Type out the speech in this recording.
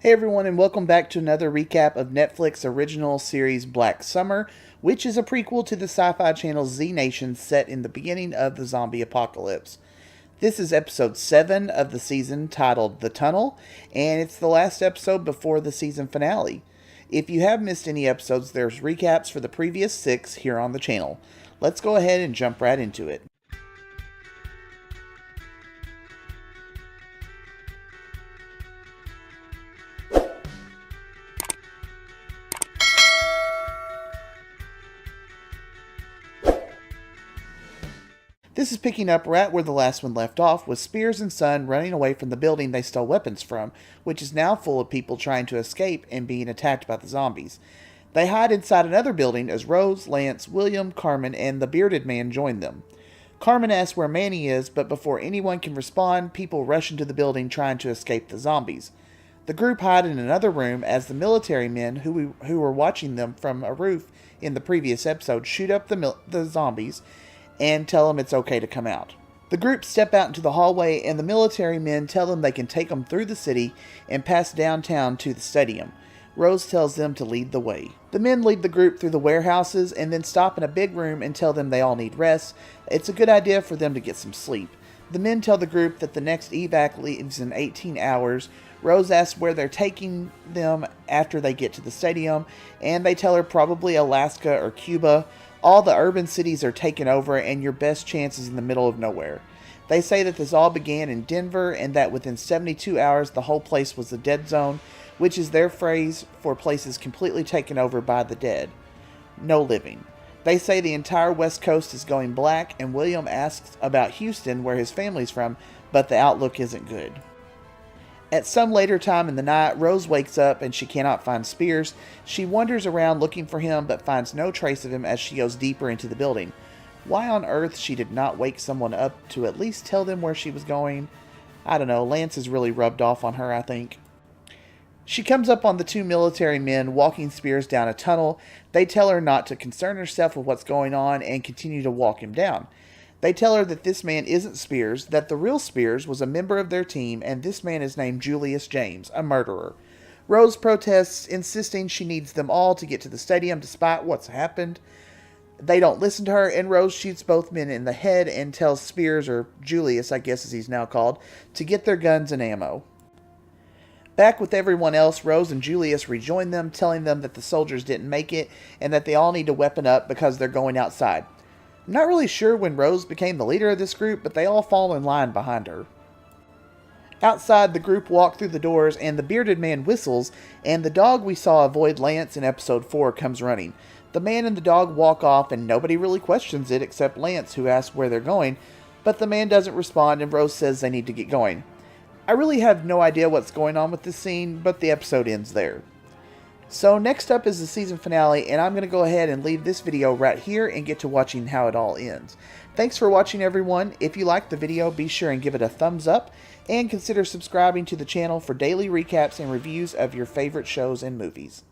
Hey everyone, and welcome back to another recap of Netflix original series Black Summer, which is a prequel to the Sci-Fi Channel's Z Nation set in the beginning of the zombie apocalypse. This is episode 7 of the season, titled The Tunnel, and it's the last episode before the season finale. If you have missed any episodes, there's recaps for the previous 6 here on the channel. Let's go ahead and jump right into it. This is picking up right where the last one left off, with Spears and Son running away from the building they stole weapons from, which is now full of people trying to escape and being attacked by the zombies. They hide inside another building as Rose, Lance, William, Carmen, and the bearded man join them. Carmen asks where Manny is, but before anyone can respond, people rush into the building trying to escape the zombies. The group hide in another room as the military men who were watching them from a roof in the previous episode shoot up the zombies and tell them it's okay to come out. The group step out into the hallway, and the military men tell them they can take them through the city and pass downtown to the stadium. Rose tells them to lead the way. The men lead the group through the warehouses and then stop in a big room and tell them they all need rest. It's a good idea for them to get some sleep. The men tell the group that the next evac leaves in 18 hours. Rose asks where they're taking them after they get to the stadium, and they tell her probably Alaska or Cuba. All the urban cities are taken over, and your best chance is in the middle of nowhere. They say that this all began in Denver, and that within 72 hours the whole place was a dead zone, which is their phrase for places completely taken over by the dead. No living. They say the entire West Coast is going black, and William asks about Houston, where his family's from, but the outlook isn't good. At some later time in the night, Rose wakes up and she cannot find Spears. She wanders around looking for him but finds no trace of him as she goes deeper into the building. Why on earth she did not wake someone up to at least tell them where she was going? I don't know, Lance is really rubbed off on her, I think. She comes up on the two military men walking Spears down a tunnel. They tell her not to concern herself with what's going on and continue to walk him down. They tell her that this man isn't Spears, that the real Spears was a member of their team, and this man is named Julius James, a murderer. Rose protests, insisting she needs them all to get to the stadium despite what's happened. They don't listen to her, and Rose shoots both men in the head and tells Spears, or Julius I guess as he's now called, to get their guns and ammo. Back with everyone else, Rose and Julius rejoin them, telling them that the soldiers didn't make it, and that they all need to weapon up because they're going outside. I'm not really sure when Rose became the leader of this group, but they all fall in line behind her. Outside, the group walk through the doors, and the bearded man whistles, and the dog we saw avoid Lance in episode 4 comes running. The man and the dog walk off, and nobody really questions it except Lance, who asks where they're going, but the man doesn't respond, and Rose says they need to get going. I really have no idea what's going on with this scene, but the episode ends there. So next up is the season finale, and I'm going to go ahead and leave this video right here and get to watching how it all ends. Thanks for watching, everyone. If you liked the video, be sure and give it a thumbs up, and consider subscribing to the channel for daily recaps and reviews of your favorite shows and movies.